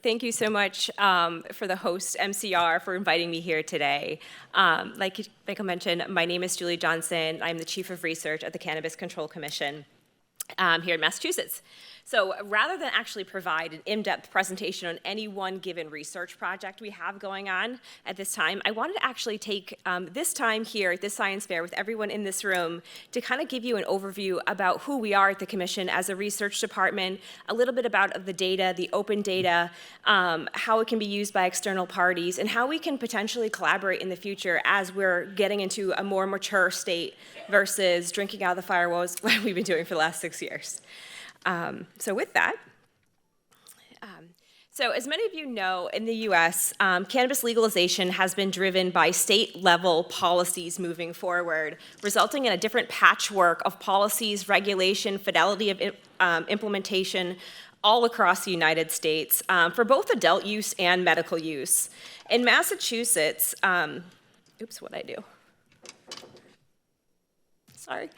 Thank you so much for the host, MCR, for inviting me here today. Like I mentioned, my name is Julie Johnson. I'm the Chief of Research at the Cannabis Control Commission here in Massachusetts. So rather than actually provide an in-depth presentation on any one given research project we have going on at this time, I wanted to actually take this time here at this science fair with everyone in this room to kind of give you an overview about who we are at the Commission as a research department, a little bit about the data, the open data, how it can be used by external parties, and how we can potentially collaborate in the future as we're getting into a more mature state versus drinking out of the fire hose like we've been doing for the last 6 years. So with that, so as many of you know, in the US, cannabis legalization has been driven by state-level policies moving forward, resulting in a different patchwork of policies, regulation, fidelity of implementation all across the United States for both adult use and medical use. In Massachusetts, oops, what'd I do? Sorry.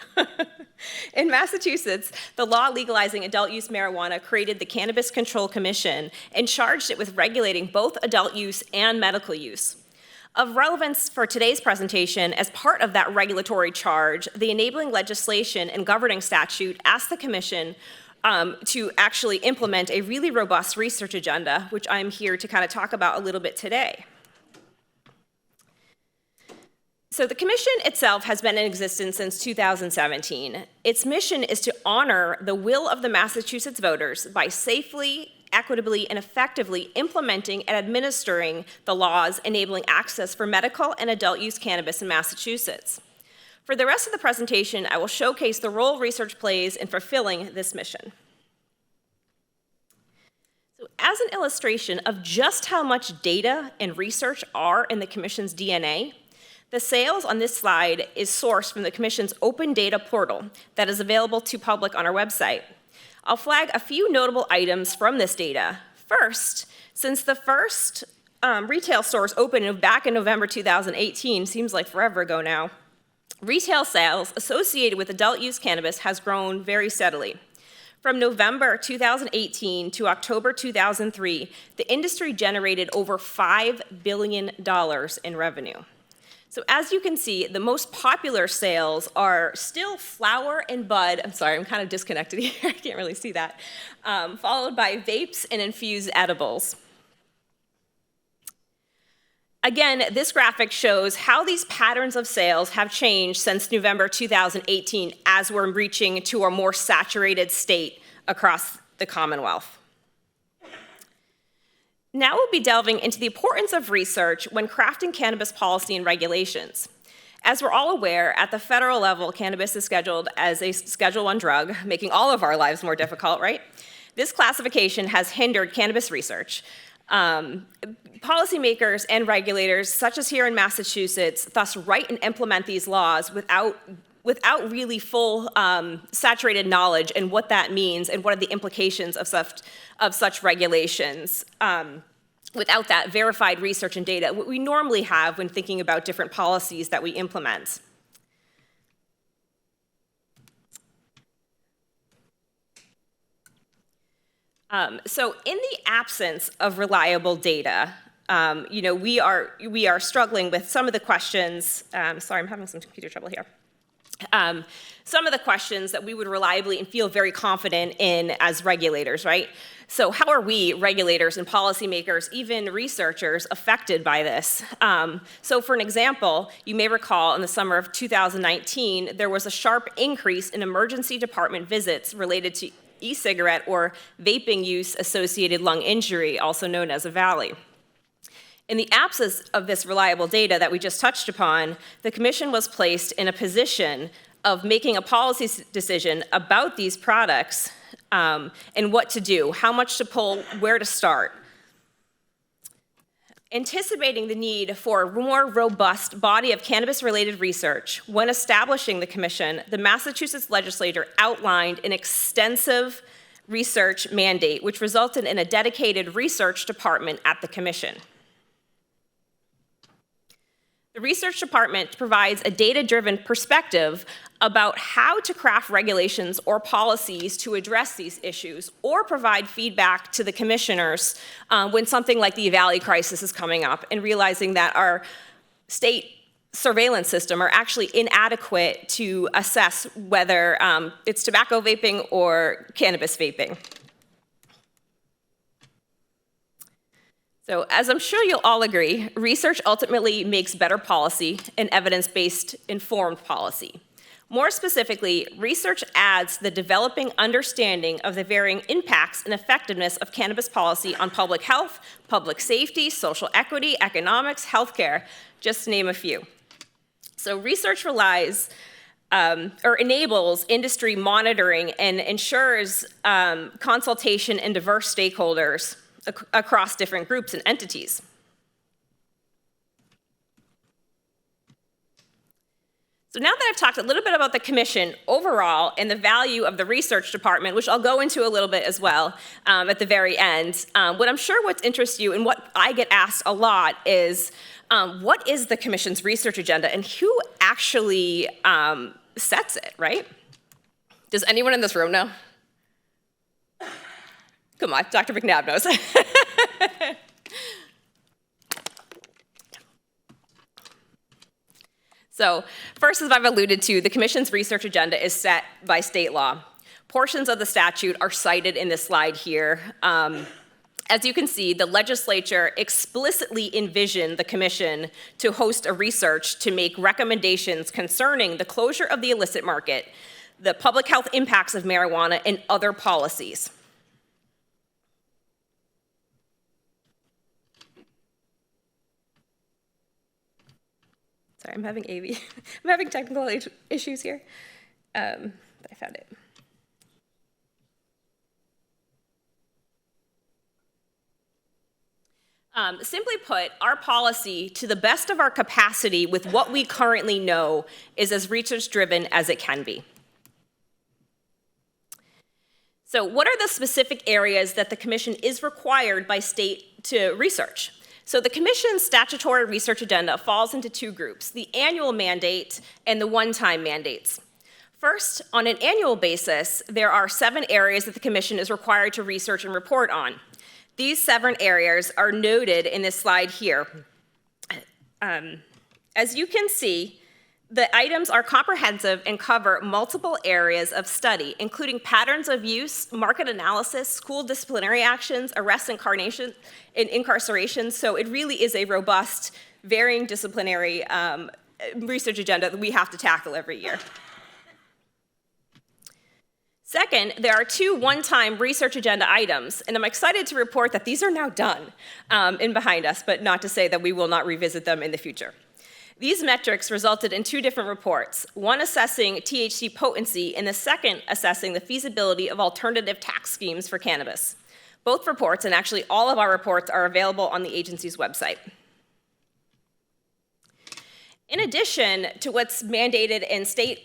In Massachusetts, the law legalizing adult use marijuana created the Cannabis Control Commission and charged it with regulating both adult use and medical use. Of relevance for today's presentation, as part of that regulatory charge, the enabling legislation and governing statute asked the Commission to actually implement a really robust research agenda, which I'm here to kind of talk about a little bit today. So the Commission itself has been in existence since 2017. Its mission is to honor the will of the Massachusetts voters by safely, equitably, and effectively implementing and administering the laws enabling access for medical and adult use cannabis in Massachusetts. For the rest of the presentation, I will showcase the role research plays in fulfilling this mission. So as an illustration of just how much data and research are in the Commission's DNA, the sales on this slide is sourced from the Commission's open data portal that is available to public on our website. I'll flag a few notable items from this data. First, since the first retail stores opened back in November 2018, seems like forever ago now, retail sales associated with adult use cannabis has grown very steadily. From November 2018 to October 2003, the industry generated over $5 billion in revenue. So as you can see, the most popular sales are still flower and bud. I'm sorry, I'm kind of disconnected here. I can't really see that. Followed by vapes and infused edibles. Again, this graphic shows how these patterns of sales have changed since November 2018 as we're reaching to a more saturated state across the Commonwealth. Now we'll be delving into the importance of research when crafting cannabis policy and regulations. As we're all aware, at the federal level, cannabis is scheduled as a Schedule I drug, making all of our lives more difficult, right? This classification has hindered cannabis research. Policymakers and regulators, such as here in Massachusetts, thus write and implement these laws without really full saturated knowledge and what that means and what are the implications of such regulations. Without that verified research and data, what we normally have when thinking about different policies that we implement. So in the absence of reliable data, we are struggling with some of the questions. Sorry, I'm having some computer trouble here. Some of the questions that we would reliably and feel very confident in as regulators, right? So how are we, regulators and policymakers, even researchers, affected by this? So for an example, you may recall in the summer of 2019, there was a sharp increase in emergency department visits related to e-cigarette or vaping use associated lung injury, also known as a valley. In the absence of this reliable data that we just touched upon, the Commission was placed in a position of making a policy decision about these products and what to do, how much to pull, where to start. Anticipating the need for a more robust body of cannabis-related research, when establishing the Commission, the Massachusetts legislature outlined an extensive research mandate, which resulted in a dedicated research department at the Commission. The research department provides a data-driven perspective about how to craft regulations or policies to address these issues, or provide feedback to the commissioners when something like the Valley crisis is coming up, and realizing that our state surveillance system are actually inadequate to assess whether it's tobacco vaping or cannabis vaping. So as I'm sure you'll all agree, research ultimately makes better policy and evidence-based informed policy. More specifically, research adds the developing understanding of the varying impacts and effectiveness of cannabis policy on public health, public safety, social equity, economics, healthcare, just to name a few. So research relies or enables industry monitoring and ensures consultation and diverse stakeholders across different groups and entities. So now that I've talked a little bit about the commission overall and the value of the research department, which I'll go into a little bit as well at the very end, what I'm sure what interests you and what I get asked a lot is, what is the commission's research agenda and who actually sets it, right? Does anyone in this room know? Come on, Dr. McNabb knows. So first, as I've alluded to, the commission's research agenda is set by state law. Portions of the statute are cited in this slide here. As you can see, the legislature explicitly envisioned the commission to host a research to make recommendations concerning the closure of the illicit market, the public health impacts of marijuana, and other policies. Sorry, I'm having I'm having technical issues here, but I found it. Simply put, our policy, to the best of our capacity with what we currently know, is as research-driven as it can be. So what are the specific areas that the commission is required by state to research? So the commission's statutory research agenda falls into two groups, the annual mandate and the one-time mandates. First, on an annual basis, there are 7 areas that the commission is required to research and report on. These 7 areas are noted in this slide here. As you can see, the items are comprehensive and cover multiple areas of study, including patterns of use, market analysis, school disciplinary actions, arrests and incarceration. So it really is a robust, varying disciplinary research agenda that we have to tackle every year. Second, there are 2 one-time research agenda items, and I'm excited to report that these are now done and behind us, but not to say that we will not revisit them in the future. These metrics resulted in 2 different reports, one assessing THC potency and the second assessing the feasibility of alternative tax schemes for cannabis. Both reports, and actually all of our reports, are available on the agency's website. In addition to what's mandated in state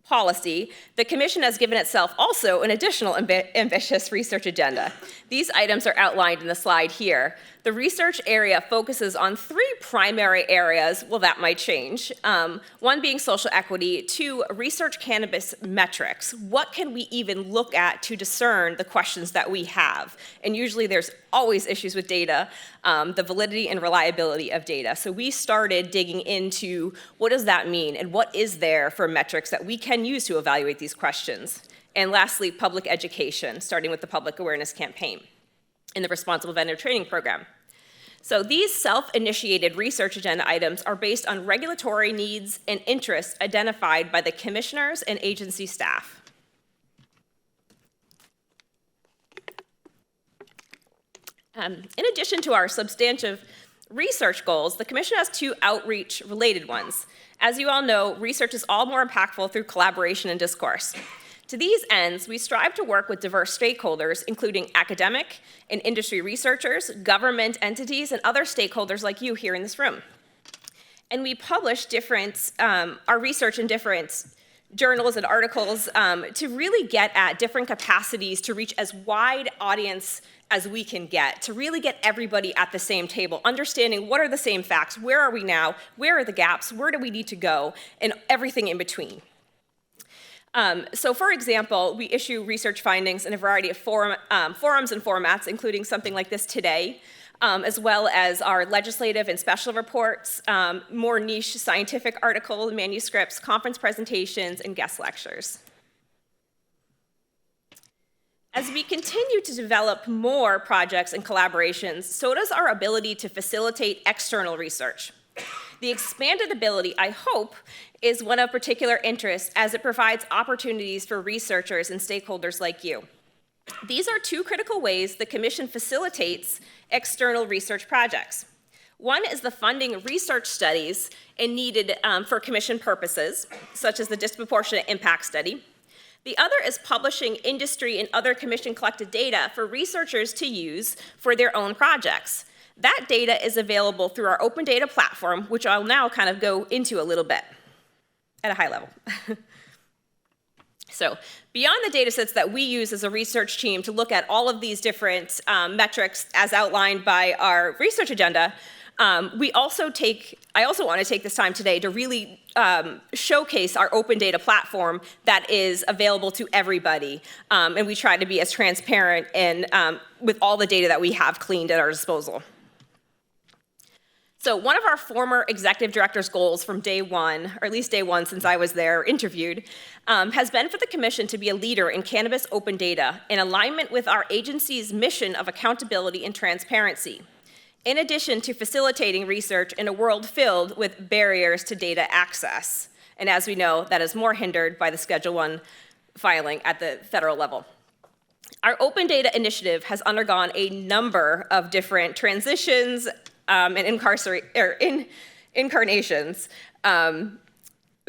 policy, the commission has given itself also an additional ambitious research agenda. These items are outlined in the slide here. The research area focuses on 3 primary areas. Well, that might change. One being social equity, 2, research cannabis metrics. What can we even look at to discern the questions that we have? And usually there's always issues with data, the validity and reliability of data. So we started digging into what does that mean and what is there for metrics that we can use to evaluate these questions. And lastly, public education, starting with the public awareness campaign in the Responsible Vendor Training Program. So these self-initiated research agenda items are based on regulatory needs and interests identified by the commissioners and agency staff. In addition to our substantive research goals, the commission has 2 outreach-related ones. As you all know, research is all more impactful through collaboration and discourse. To these ends, we strive to work with diverse stakeholders, including academic and industry researchers, government entities, and other stakeholders like you here in this room. And we publish our research in different journals and articles to really get at different capacities to reach as wide audience as we can get to really get everybody at the same table, understanding what are the same facts, where are we now, where are the gaps, where do we need to go, and everything in between. So for example, we issue research findings in a variety of forums and formats, including something like this today, as well as our legislative and special reports, more niche scientific articles, manuscripts, conference presentations, and guest lectures. As we continue to develop more projects and collaborations, so does our ability to facilitate external research. The expanded ability, I hope, is one of particular interest as it provides opportunities for researchers and stakeholders like you. These are two critical ways the Commission facilitates external research projects. One is the funding of research studies needed for Commission purposes, such as the disproportionate impact study. The other is publishing industry and other Commission-collected data for researchers to use for their own projects. That data is available through our open data platform, which I'll now kind of go into a little bit at a high level. So beyond the data sets that we use as a research team to look at all of these different metrics as outlined by our research agenda, I also want to take this time today to really showcase our open data platform that is available to everybody. And we try to be as transparent and with all the data that we have cleaned at our disposal. So one of our former executive director's goals from day one, or at least day one since I was there interviewed, has been for the Commission to be a leader in cannabis open data in alignment with our agency's mission of accountability and transparency, in addition to facilitating research in a world filled with barriers to data access. And as we know, that is more hindered by the Schedule I filing at the federal level. Our open data initiative has undergone a number of different transitions and incarnations.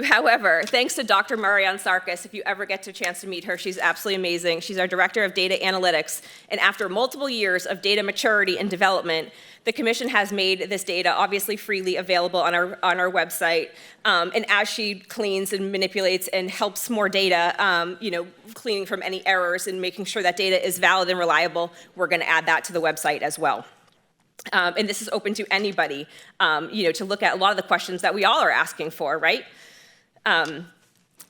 However, thanks to Dr. Marianne Sarkis, if you ever get a chance to meet her, she's absolutely amazing. She's our Director of Data Analytics, and after multiple years of data maturity and development, the Commission has made this data obviously freely available on our website. And as she cleans and manipulates and helps more data, cleaning from any errors and making sure that data is valid and reliable, we're going to add that to the website as well. And this is open to anybody, to look at a lot of the questions that we all are asking for, right?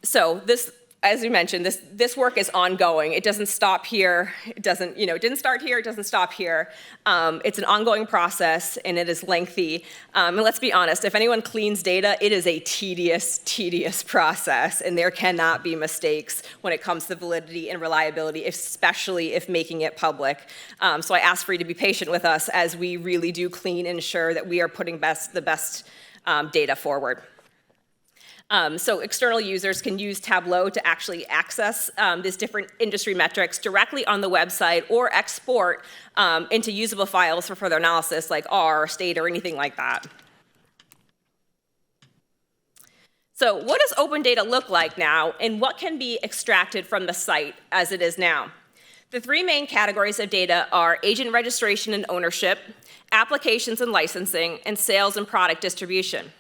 So this, as we mentioned, this work is ongoing. It doesn't stop here. It doesn't, it didn't start here. It doesn't stop here. It's an ongoing process, and it is lengthy. And let's be honest, if anyone cleans data, it is a tedious process, and there cannot be mistakes when it comes to validity and reliability, especially if making it public. So I ask for you to be patient with us as we really do clean and ensure that we are putting the best data forward. So external users can use Tableau to actually access these different industry metrics directly on the website or export into usable files for further analysis like R, state, or anything like that. So what does open data look like now, and what can be extracted from the site as it is now? The three main categories of data are agent registration and ownership, applications and licensing, and sales and product distribution.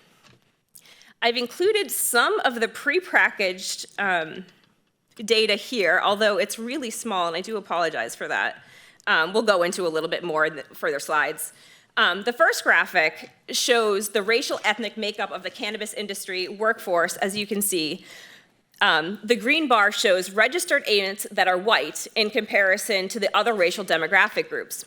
I've included some of the prepackaged data here, although it's really small, and I do apologize for that. We'll go into a little bit more in the further slides. The first graphic shows the racial ethnic makeup of the cannabis industry workforce, as you can see. The green bar shows registered agents that are white in comparison to the other racial demographic groups.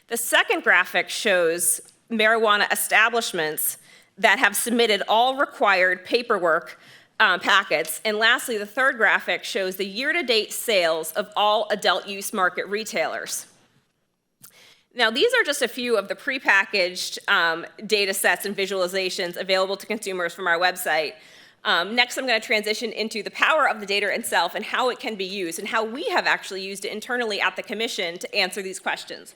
The second graphic shows marijuana establishments that have submitted all required paperwork packets. And lastly, the third graphic shows the year-to-date sales of all adult use market retailers. Now, these are just a few of the prepackaged data sets and visualizations available to consumers from our website. Next, I'm going to transition into the power of the data itself and how it can be used and how we have actually used it internally at the Commission to answer these questions.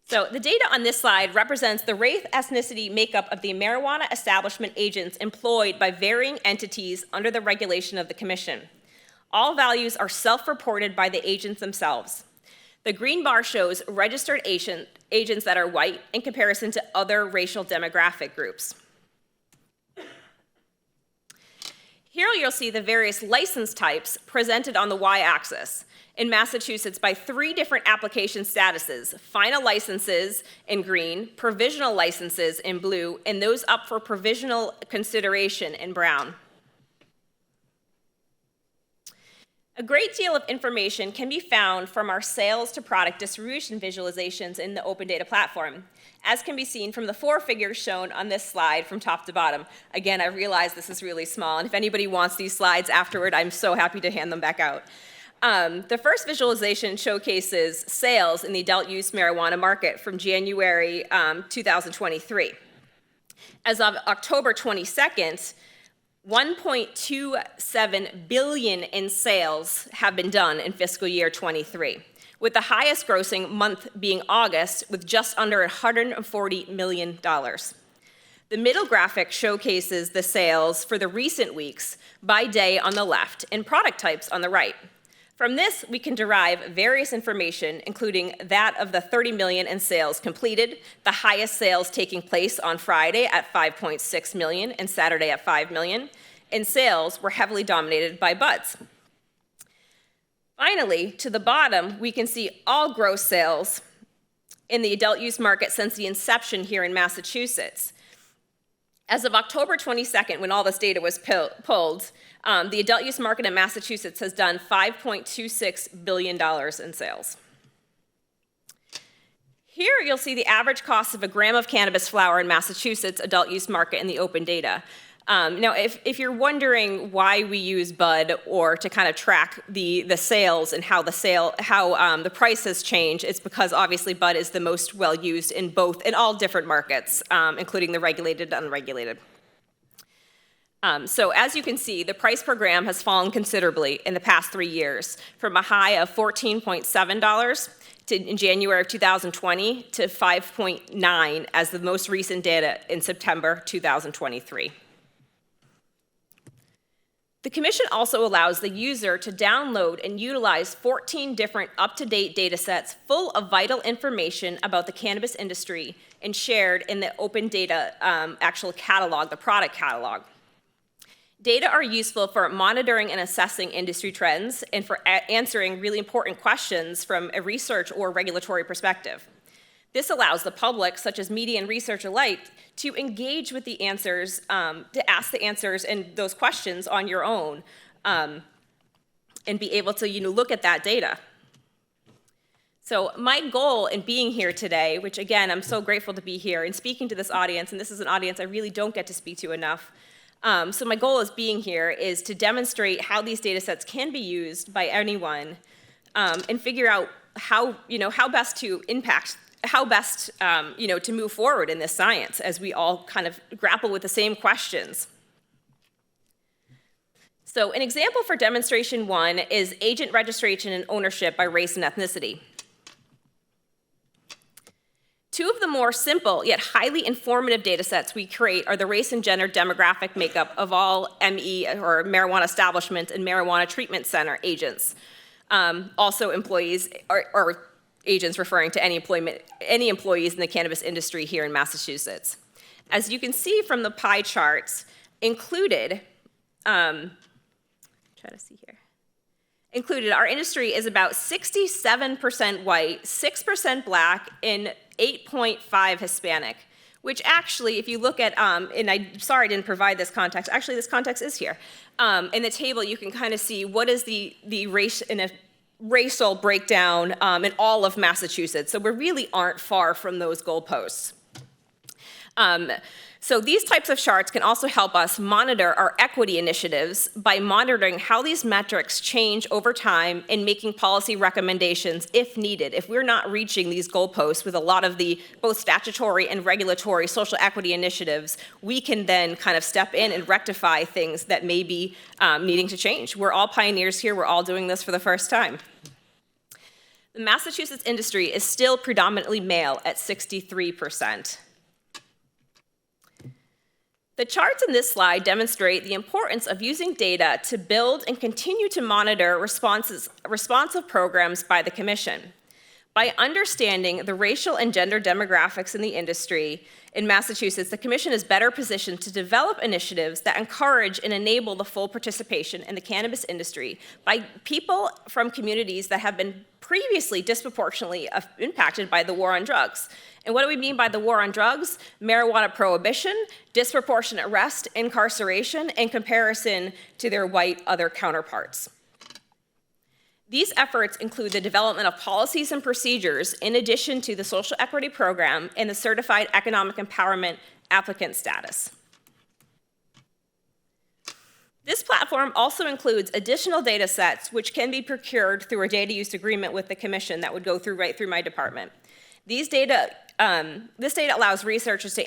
So the data on this slide represents the race ethnicity makeup of the marijuana establishment agents employed by varying entities under the regulation of the Commission. All values are self-reported by the agents themselves. The green bar shows registered agents that are white in comparison to other racial demographic groups. Here you'll see the various license types presented on the y-axis. In Massachusetts by 3 different application statuses: final licenses in green, provisional licenses in blue, and those up for provisional consideration in brown. A great deal of information can be found from our sales to product distribution visualizations in the Open Data Platform, as can be seen from the 4 figures shown on this slide from top to bottom. Again, I realize this is really small, and if anybody wants these slides afterward, I'm so happy to hand them back out. The first visualization showcases sales in the adult use marijuana market from January 2023. As of October 22nd, 1.27 billion in sales have been done in fiscal year 23, with the highest grossing month being August with just under $140 million. The middle graphic showcases the sales for the recent weeks by day on the left and product types on the right. From this, we can derive various information, including that of the 30 million in sales completed, the highest sales taking place on Friday at 5.6 million and Saturday at 5 million, and sales were heavily dominated by buds. Finally, to the bottom, we can see all gross sales in the adult use market since the inception here in Massachusetts. As of October 22nd, when all this data was pulled, the adult use market in Massachusetts has done $5.26 billion in sales. Here you'll see the average cost of a gram of cannabis flower in Massachusetts adult use market in the open data. Now, if you're wondering why we use bud or to kind of track the sales and how the price has changed, it's because obviously bud is the most well used in all different markets, including the regulated and unregulated. So as you can see, the price per gram has fallen considerably in the past 3 years, from a high of $14.7 in January of 2020 to 5.9 as the most recent data in September 2023. The Commission also allows the user to download and utilize 14 different up-to-date data sets full of vital information about the cannabis industry and shared in the open data actual catalog, the product catalog. Data are useful for monitoring and assessing industry trends and for answering really important questions from a research or regulatory perspective. This allows the public, such as media and research alike, to engage with the answers, to ask the answers and those questions on your own, and be able to look at that data. So my goal in being here today, which again, I'm so grateful to be here and speaking to this audience, and this is an audience I really don't get to speak to enough. So my goal as being here is to demonstrate how these data sets can be used by anyone, and figure out how best to impact, to move forward in this science as we all kind of grapple with the same questions. So an example for demonstration 1 is agent registration and ownership by race and ethnicity. 2 of the more simple yet highly informative data sets we create are the race and gender demographic makeup of all ME or marijuana establishment and marijuana treatment center agents. Also employees or agents referring to any employees in the cannabis industry here in Massachusetts. As you can see from the pie charts, included, our industry is about 67% white, 6% black, and 8.5 Hispanic, which actually, if you look at, and I'm sorry I didn't provide this context, actually this context is here. In the table, you can kind of see what is the race in a racial breakdown in all of Massachusetts. So we really aren't far from those goalposts. So these types of charts can also help us monitor our equity initiatives by monitoring how these metrics change over time and making policy recommendations if needed. If we're not reaching these goalposts with a lot of the both statutory and regulatory social equity initiatives, we can then kind of step in and rectify things that may be needing to change. We're all pioneers here. We're all doing this for the first time. The Massachusetts industry is still predominantly male at 63%. The charts in this slide demonstrate the importance of using data to build and continue to monitor responsive programs by the Commission. By understanding the racial and gender demographics in the industry in Massachusetts, the Commission is better positioned to develop initiatives that encourage and enable the full participation in the cannabis industry by people from communities that have been previously disproportionately impacted by the war on drugs. And what do we mean by the war on drugs? Marijuana prohibition, disproportionate arrest, incarceration, in comparison to their white other counterparts. These efforts include the development of policies and procedures in addition to the social equity program and the certified economic empowerment applicant status. This platform also includes additional data sets which can be procured through a data use agreement with the Commission that would go right through my department. This data allows researchers to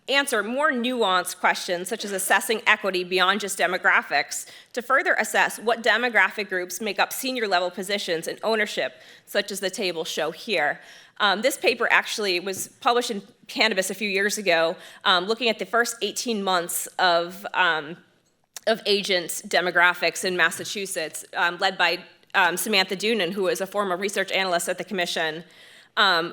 answer more nuanced questions, such as assessing equity beyond just demographics, to further assess what demographic groups make up senior-level positions in ownership, such as the tables show here. This paper actually was published in Cannabis a few years ago, looking at the first 18 months of agent demographics in Massachusetts, led by Samantha Doonan, who is a former research analyst at the Commission.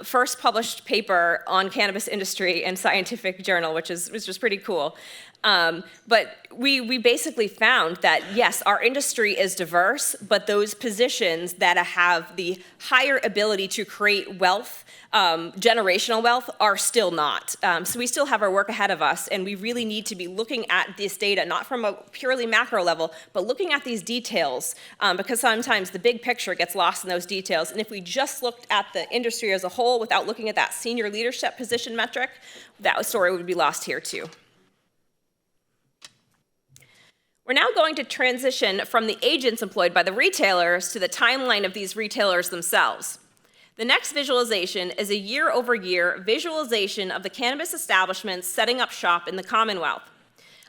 First published paper on cannabis industry in Scientific Journal, which was pretty cool. But we basically found that, yes, our industry is diverse, but those positions that have the higher ability to create wealth, generational wealth, are still not. So we still have our work ahead of us, and we really need to be looking at this data, not from a purely macro level, but looking at these details, because sometimes the big picture gets lost in those details. And if we just looked at the industry as a whole without looking at that senior leadership position metric, that story would be lost here too. We're now going to transition from the agents employed by the retailers to the timeline of these retailers themselves. The next visualization is a year-over-year visualization of the cannabis establishments setting up shop in the Commonwealth.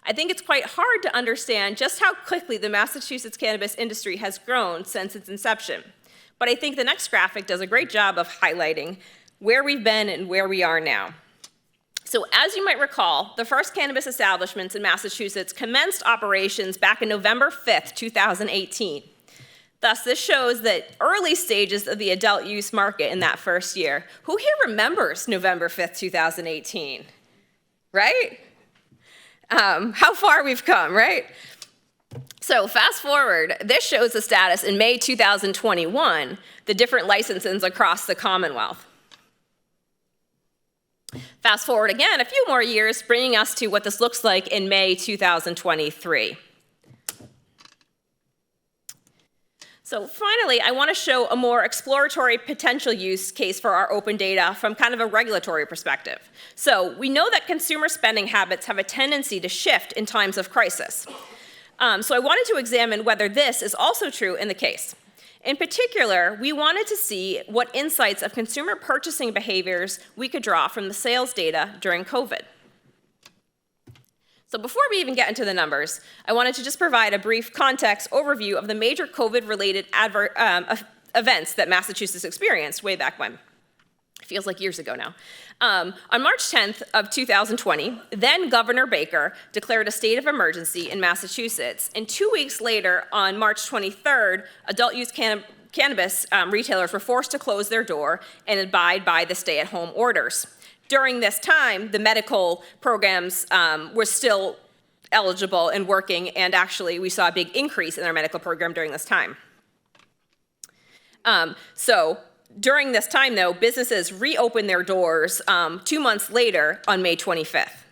I think it's quite hard to understand just how quickly the Massachusetts cannabis industry has grown since its inception. But I think the next graphic does a great job of highlighting where we've been and where we are now. So as you might recall, the first cannabis establishments in Massachusetts commenced operations back in November 5th, 2018. Thus, this shows the early stages of the adult use market in that first year. Who here remembers November 5th, 2018? Right? How far we've come, right? So fast forward, this shows the status in May 2021, the different licenses across the Commonwealth. Fast forward again a few more years, bringing us to what this looks like in May 2023. So finally, I want to show a more exploratory potential use case for our open data from kind of a regulatory perspective. So we know that consumer spending habits have a tendency to shift in times of crisis. So I wanted to examine whether this is also true in the case. In particular, we wanted to see what insights of consumer purchasing behaviors we could draw from the sales data during COVID. So before we even get into the numbers, I wanted to just provide a brief context overview of the major COVID-related events that Massachusetts experienced way back when. It feels like years ago now. On March 10th of 2020, then Governor Baker declared a state of emergency in Massachusetts. And 2 weeks later, on March 23rd, adult use cannabis retailers were forced to close their door and abide by the stay-at-home orders. During this time, the medical programs were still eligible and working, and actually we saw a big increase in our medical program during this time. During this time, though, businesses reopened their doors 2 months later on May 25th.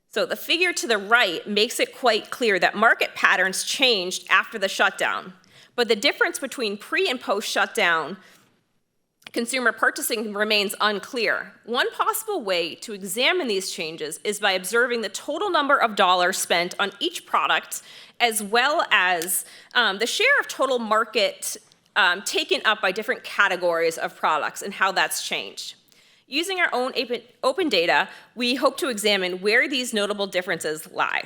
So the figure to the right makes it quite clear that market patterns changed after the shutdown, but the difference between pre- and post-shutdown consumer purchasing remains unclear. One possible way to examine these changes is by observing the total number of dollars spent on each product, as well as the share of total market taken up by different categories of products and how that's changed. Using our own open data, we hope to examine where these notable differences lie.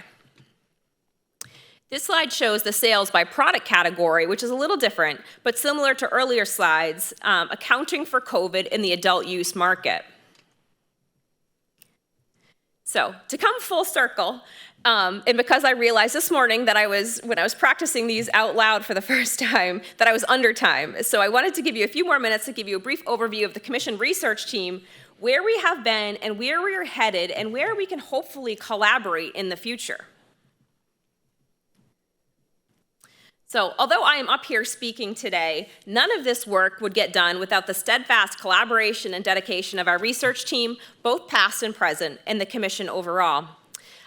This slide shows the sales by product category, which is a little different, but similar to earlier slides, accounting for COVID in the adult use market. So, to come full circle, And because I realized this morning that when I was practicing these out loud for the first time, that I was under time. So I wanted to give you a few more minutes to give you a brief overview of the Commission research team, where we have been and where we are headed, and where we can hopefully collaborate in the future. So, although I am up here speaking today, none of this work would get done without the steadfast collaboration and dedication of our research team, both past and present, and the Commission overall.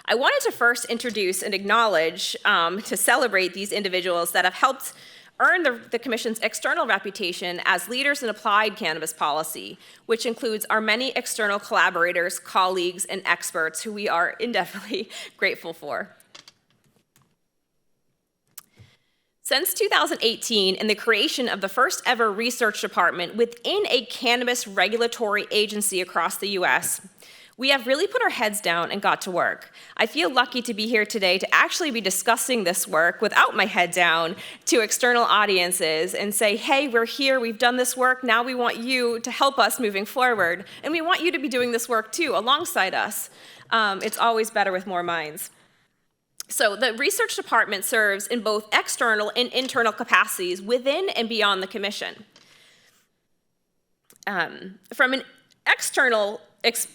I wanted to first introduce and acknowledge, to celebrate these individuals that have helped earn the Commission's external reputation as leaders in applied cannabis policy, which includes our many external collaborators, colleagues, and experts who we are indefinitely grateful for. Since 2018 and the creation of the first ever research department within a cannabis regulatory agency across the US, we have really put our heads down and got to work. I feel lucky to be here today to actually be discussing this work without my head down to external audiences and say, hey, we're here, we've done this work, now we want you to help us moving forward. And we want you to be doing this work too, alongside us. It's always better with more minds. So the research department serves in both external and internal capacities within and beyond the Commission. From an external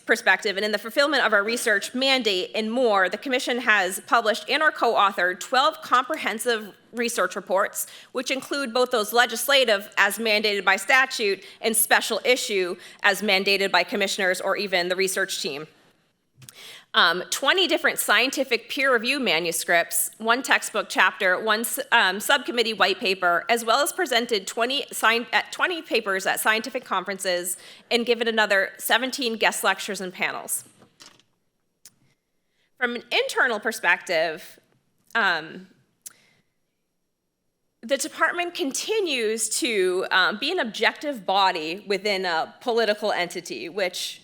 perspective and in the fulfillment of our research mandate and more, the Commission has published and or co-authored 12 comprehensive research reports, which include both those legislative as mandated by statute and special issue as mandated by commissioners or even the research team. 20 different scientific peer review manuscripts, one textbook chapter, one subcommittee white paper, as well as presented 20 papers at scientific conferences and given another 17 guest lectures and panels. From an internal perspective, the department continues to be an objective body within a political entity, which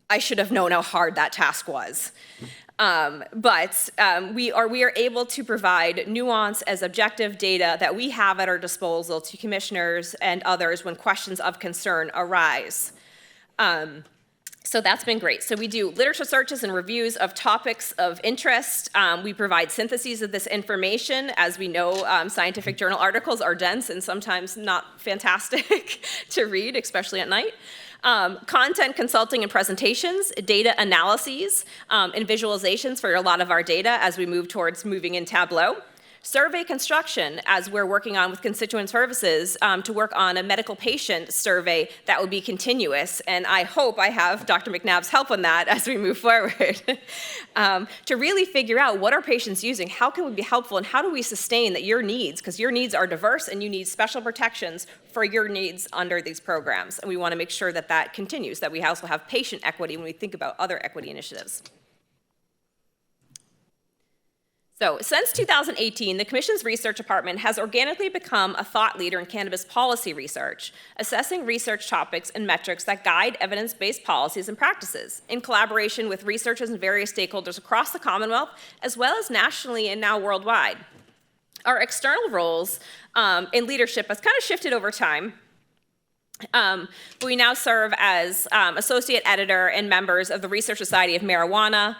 I should have known how hard that task was. But we are able to provide nuance as objective data that we have at our disposal to commissioners and others when questions of concern arise. So that's been great. So we do literature searches and reviews of topics of interest. We provide syntheses of this information. As we know, scientific journal articles are dense and sometimes not fantastic to read, especially at night. Content consulting and presentations, data analyses, and visualizations for a lot of our data as we move towards moving in Tableau. Survey construction, as we're working on with constituent services to work on a medical patient survey that will be continuous. And I hope I have Dr. McNabb's help on that as we move forward. To really figure out what are patients using, how can we be helpful, and how do we sustain that your needs, because your needs are diverse and you need special protections for your needs under these programs. And we want to make sure that that continues, that we also have patient equity when we think about other equity initiatives. So, since 2018, the Commission's research department has organically become a thought leader in cannabis policy research, assessing research topics and metrics that guide evidence-based policies and practices, in collaboration with researchers and various stakeholders across the Commonwealth, as well as nationally and now worldwide. Our external roles in leadership has kind of shifted over time. But we now serve as associate editor and members of the Research Society of Marijuana.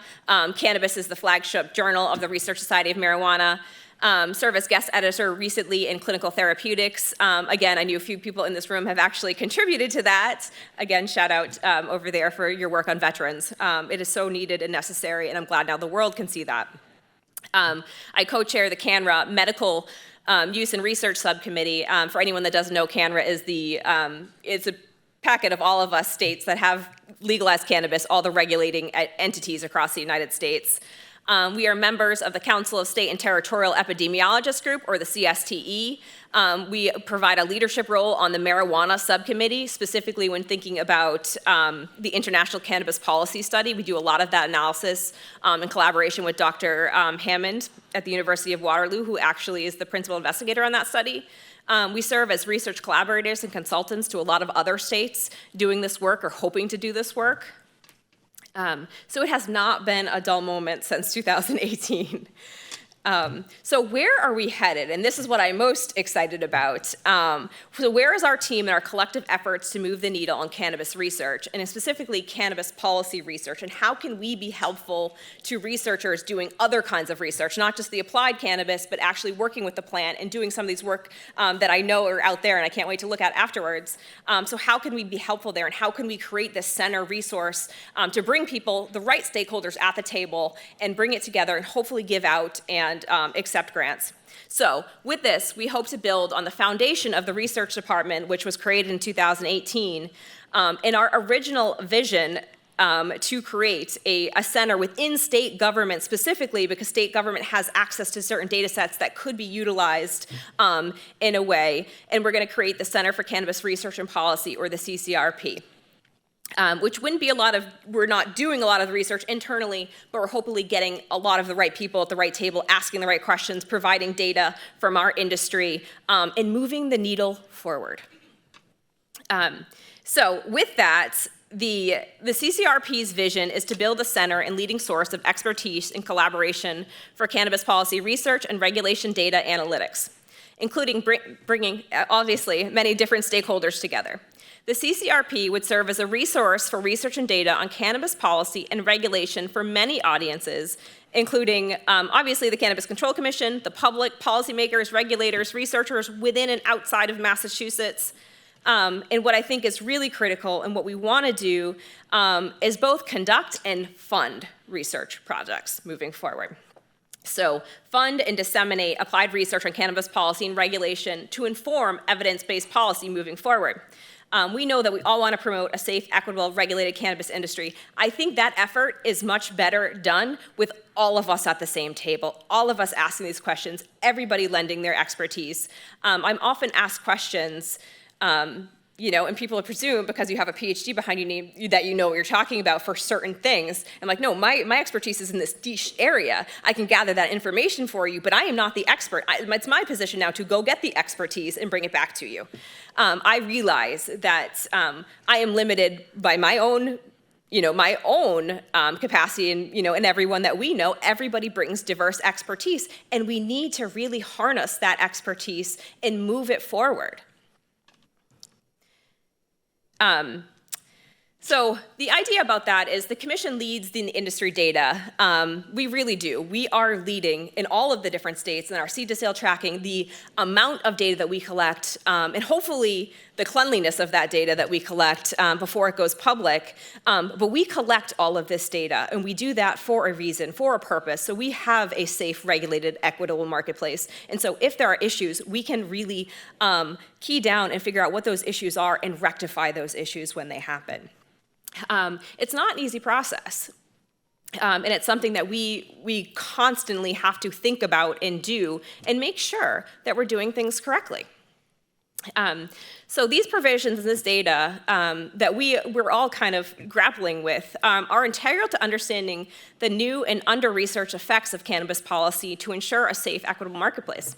Cannabis is the flagship journal of the Research Society of Marijuana. Serve as guest editor recently in clinical therapeutics. Again, I knew a few people in this room have actually contributed to that. Again, shout out over there for your work on veterans. It is so needed and necessary, and I'm glad now the world can see that. I co-chair the CANRA Medical Use and Research Subcommittee. For anyone that doesn't know, CANRA is it's a packet of all of us states that have legalized cannabis, all the regulating entities across the United States. We are members of the Council of State and Territorial Epidemiologists Group, or the CSTE. We provide a leadership role on the marijuana subcommittee, specifically when thinking about the International Cannabis Policy Study. We do a lot of that analysis in collaboration with Dr. Hammond at the University of Waterloo, who actually is the principal investigator on that study. We serve as research collaborators and consultants to a lot of other states doing this work or hoping to do this work. So it has not been a dull moment since 2018. So where are we headed? And this is what I'm most excited about. So where is our team and our collective efforts to move the needle on cannabis research, and specifically cannabis policy research? And how can we be helpful to researchers doing other kinds of research, not just the applied cannabis, but actually working with the plant and doing some of these work that I know are out there and I can't wait to look at afterwards. So how can we be helpful there, and how can we create this center resource to bring people, the right stakeholders at the table, and bring it together and hopefully give out and accept grants. So with this, we hope to build on the foundation of the research department, which was created in 2018, and our original vision to create a center within state government specifically because state government has access to certain data sets that could be utilized in a way, and we're going to create the Center for Cannabis Research and Policy, or the CCRP. Which wouldn't be we're not doing a lot of the research internally, but we're hopefully getting a lot of the right people at the right table, asking the right questions, providing data from our industry, and moving the needle forward. So with that, the CCRP's vision is to build a center and leading source of expertise and collaboration for cannabis policy research and regulation data analytics, including bringing, obviously, many different stakeholders together. The CCRP would serve as a resource for research and data on cannabis policy and regulation for many audiences, including, obviously, the Cannabis Control Commission, the public, policymakers, regulators, researchers within and outside of Massachusetts. And what I think is really critical and what we want to do is both conduct and fund research projects moving forward. So fund and disseminate applied research on cannabis policy and regulation to inform evidence-based policy moving forward. We know that we all want to promote a safe, equitable, regulated cannabis industry. I think that effort is much better done with all of us at the same table, all of us asking these questions, everybody lending their expertise. I'm often asked questions, and people presume because you have a PhD behind you that you know what you're talking about for certain things. I'm like, no, my expertise is in this niche area. I can gather that information for you, but I am not the expert. It's my position now to go get the expertise and bring it back to you. I realize that I am limited by my own capacity, and everyone that we know, everybody brings diverse expertise, and we need to really harness that expertise and move it forward. So the idea about that is the commission leads the industry data. We really do. We are leading in all of the different states in our seed-to-sale tracking the amount of data that we collect, and hopefully the cleanliness of that data that we collect before it goes public. But we collect all of this data, and we do that for a reason, for a purpose. So we have a safe, regulated, equitable marketplace. And so if there are issues, we can really key down and figure out what those issues are and rectify those issues when they happen. It's not an easy process, and it's something that we constantly have to think about and do and make sure that we're doing things correctly. So these provisions in this data that we're all kind of grappling with are integral to understanding the new and under-researched effects of cannabis policy to ensure a safe, equitable marketplace.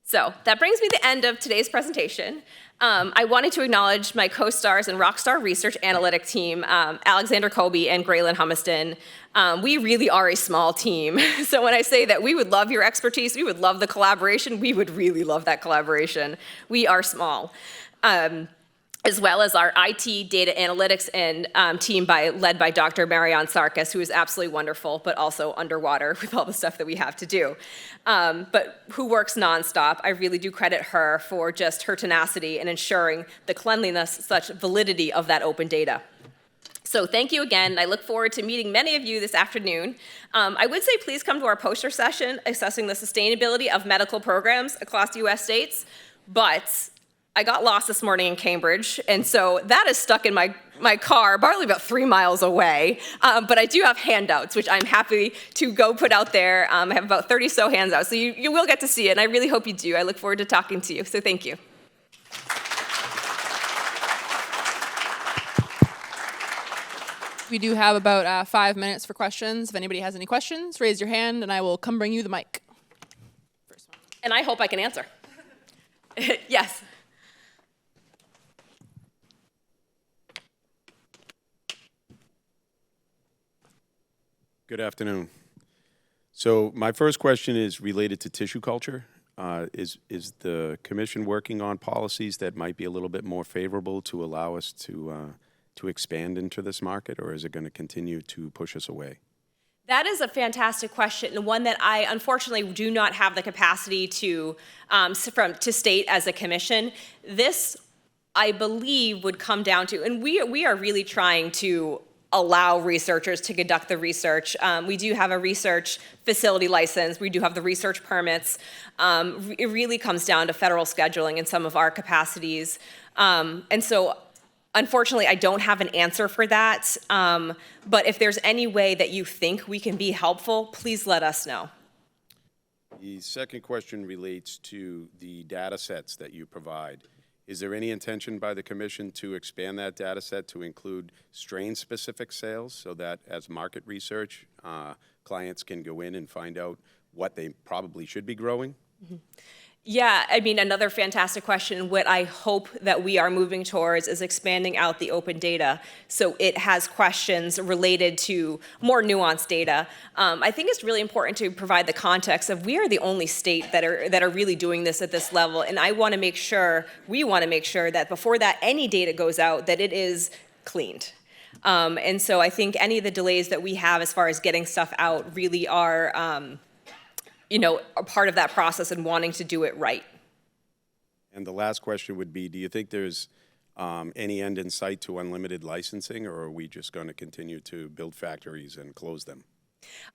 So that brings me to the end of today's presentation. I wanted to acknowledge my co-stars and rockstar research analytic team, Alexander Colby and Graylin Humiston. We really are a small team. So when I say that we would love your expertise, we would love the collaboration, we would really love that collaboration. We are small. As well as our IT data analytics and team led by Dr. Marianne Sarkis, who is absolutely wonderful, but also underwater with all the stuff that we have to do. But who works nonstop. I really do credit her for just her tenacity and ensuring the cleanliness, such validity of that open data. So thank you again. I look forward to meeting many of you this afternoon. I would say please come to our poster session assessing the sustainability of medical programs across US states, but I got lost this morning in Cambridge, and so that is stuck in my car, probably about 3 miles away. But I do have handouts, which I'm happy to go put out there. I have about 30 so handouts, so you will get to see it, and I really hope you do. I look forward to talking to you, so thank you. We do have about 5 minutes for questions. If anybody has any questions, raise your hand, and I will come bring you the mic. First one. And I hope I can answer. Yes. Good afternoon. So my first question is related to tissue culture. Is the commission working on policies that might be a little bit more favorable to allow us to expand into this market, or is it going to continue to push us away? That is a fantastic question, and one that I unfortunately do not have the capacity to state as a commission. This, I believe, would come down to, and we are really trying to allow researchers to conduct the research. We do have a research facility license. We do have the research permits. It really comes down to federal scheduling in some of our capacities. And so, unfortunately, I don't have an answer for that. But if there's any way that you think we can be helpful, please let us know. The second question relates to the data sets that you provide. Is there any intention by the commission to expand that data set to include strain-specific sales so that as market research, clients can go in and find out what they probably should be growing? Mm-hmm. Yeah, I mean, another fantastic question. What I hope that we are moving towards is expanding out the open data so it has questions related to more nuanced data. I think it's really important to provide the context of we are the only state that are really doing this at this level, and we want to make sure that before that any data goes out that it is cleaned. And so I think any of the delays that we have as far as getting stuff out really are a part of that process and wanting to do it right. And the last question would be, do you think there's any end in sight to unlimited licensing, or are we just going to continue to build factories and close them?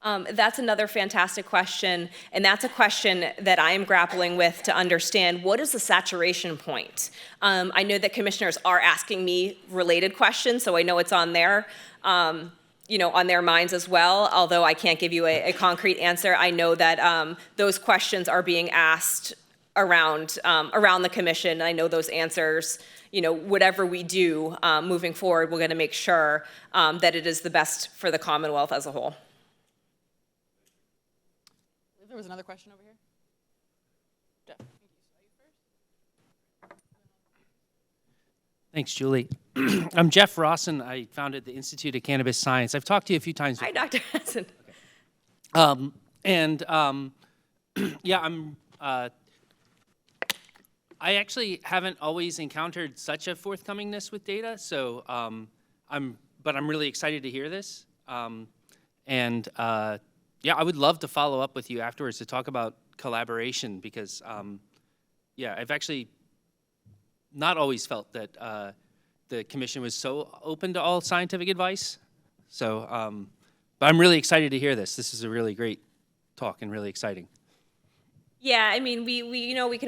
That's another fantastic question, and that's a question that I am grappling with to understand what is the saturation point. I know that commissioners are asking me related questions, so I know it's on there. On their minds as well, although I can't give you a concrete answer. I know that those questions are being asked around the commission. I know those answers, whatever we do moving forward, we're going to make sure that it is the best for the Commonwealth as a whole. I believe there was another question over here. Jeff. Thanks, Julie. I'm Jeff Rawson. I founded the Institute of Cannabis Science. I've talked to you a few times before. Hi, Dr. Hansen. I actually haven't always encountered such a forthcomingness with data, so I'm really excited to hear this. I would love to follow up with you afterwards to talk about collaboration because, I've actually not always felt that the commission was so open to all scientific advice. So, but I'm really excited to hear this. This is a really great talk and really exciting. Yeah, I mean,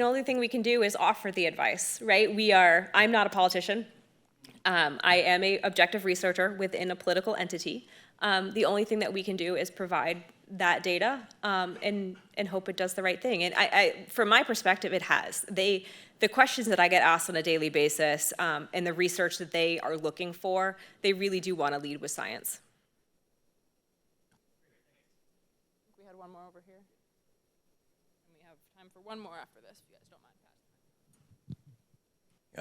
only thing we can do is offer the advice, right? I'm not a politician. I am an objective researcher within a political entity. The only thing that we can do is provide that data and hope it does the right thing. And from my perspective, it has. The questions that I get asked on a daily basis and the research that they are looking for, they really do want to lead with science. I think we had one more over here. And we have time for one more after this, if you guys don't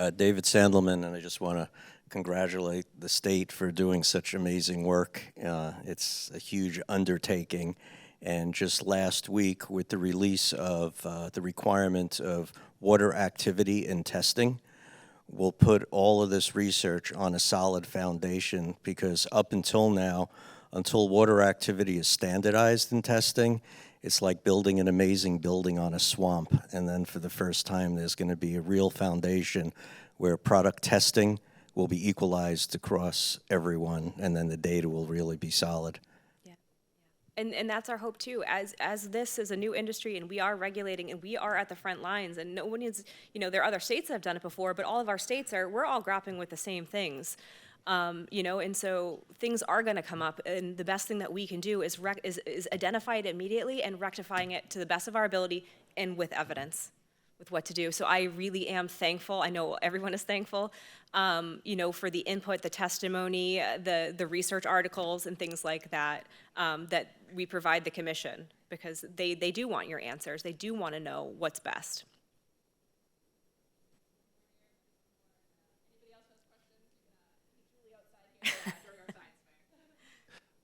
mind. David Sandelman, and I just want to congratulate the state for doing such amazing work. It's a huge undertaking. And just last week, with the release of the requirement of water activity and testing, we'll put all of this research on a solid foundation because up until now, until water activity is standardized in testing, it's like building an amazing building on a swamp. And then for the first time, there's going to be a real foundation where product testing will be equalized across everyone, and then the data will really be solid. And that's our hope too, as this is a new industry and we are regulating and we are at the front lines and no one is, there are other states that have done it before, but all of our states we're all grappling with the same things. And so things are going to come up, and the best thing that we can do is identify it immediately and rectifying it to the best of our ability and with evidence with what to do. So I really am thankful. I know everyone is thankful, for the input, the testimony, the research articles and things like that, that we provide the commission, because they do want your answers. They do want to know what's best.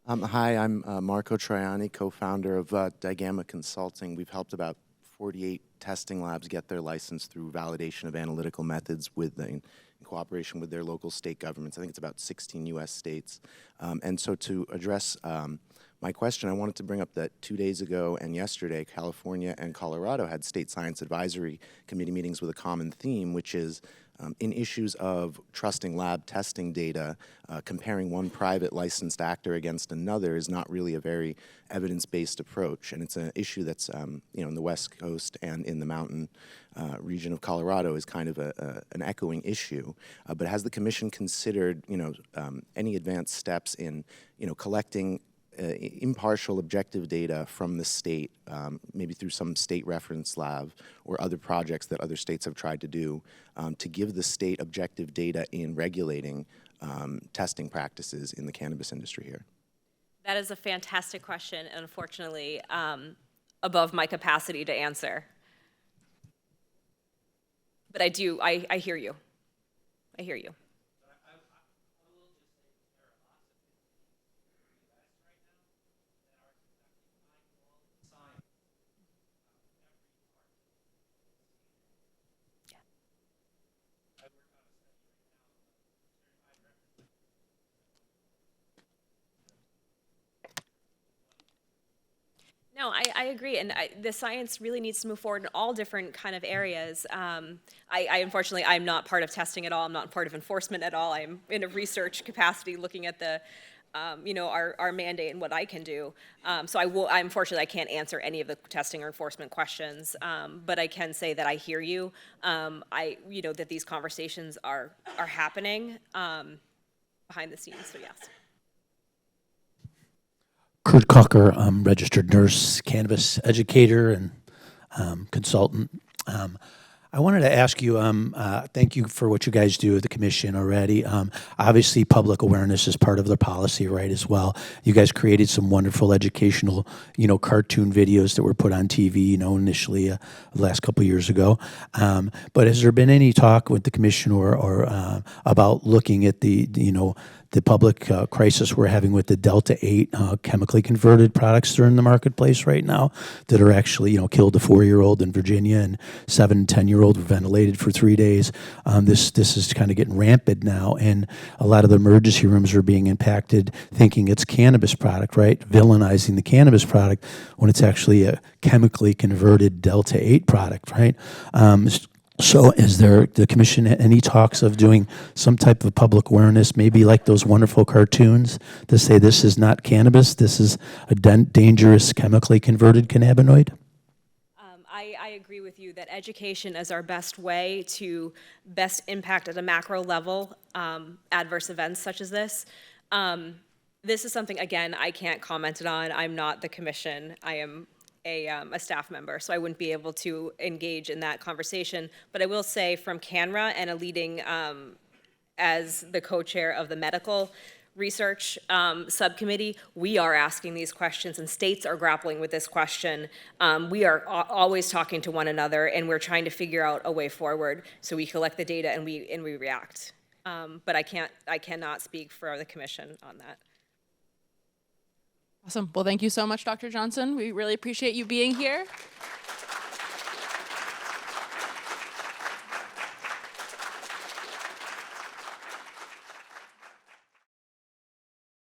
Hi, I'm Marco Traiani, co-founder of Digamma Consulting. We've helped about 48 testing labs get their license through validation of analytical methods in cooperation with their local state governments. I think it's about 16 U.S. states. And so to address my question, I wanted to bring up that 2 days ago and yesterday, California and Colorado had state science advisory committee meetings with a common theme, which is in issues of trusting lab testing data, comparing one private licensed actor against another is not really a very evidence-based approach. And it's an issue that's, in the West Coast and in the mountain region of Colorado is kind of an echoing issue. But has the commission considered, any advanced steps in, collecting impartial, objective data from the state, maybe through some state reference lab or other projects that other states have tried to do, to give the state objective data in regulating testing practices in the cannabis industry here? That is a fantastic question, and unfortunately, above my capacity to answer. But I hear you. I hear you. No, I agree, and the science really needs to move forward in all different kind of areas. Unfortunately, I'm not part of testing at all. I'm not part of enforcement at all. I'm in a research capacity looking at the, our mandate and what I can do. Unfortunately, I can't answer any of the testing or enforcement questions, but I can say that I hear you. That these conversations are happening behind the scenes, so yes. Kurt Cocker, I'm registered nurse, cannabis educator, and consultant. I wanted to ask you, thank you for what you guys do at the commission already. Obviously, public awareness is part of the policy, right, as well. You guys created some wonderful educational, cartoon videos that were put on TV, initially the last couple of years ago. But has there been any talk with the commission or about looking at the public crisis we're having with the Delta 8 chemically converted products that are in the marketplace right now that are actually, killed a 4-year-old in Virginia and 7 and 10-year-old were ventilated for 3 days. This is kind of getting rampant now, and a lot of the emergency rooms are being impacted thinking it's cannabis product, right? Villainizing the cannabis product when it's actually a chemically converted Delta 8 product, right? So is there, the commission, any talks of doing some type of public awareness, maybe like those wonderful cartoons to say this is not cannabis, this is a dangerous chemically converted cannabinoid? I agree with you that education is our best way to best impact at a macro level adverse events such as this. This is something, again, I can't comment on. I'm not the commission. I am a staff member, so I wouldn't be able to engage in that conversation. But I will say from CANRA and a leading, as the co-chair of the medical research subcommittee, we are asking these questions and states are grappling with this question. We are always talking to one another and we're trying to figure out a way forward so we collect the data and we react. But I cannot speak for the commission on that. Awesome. Well, thank you so much, Dr. Johnson. We really appreciate you being here.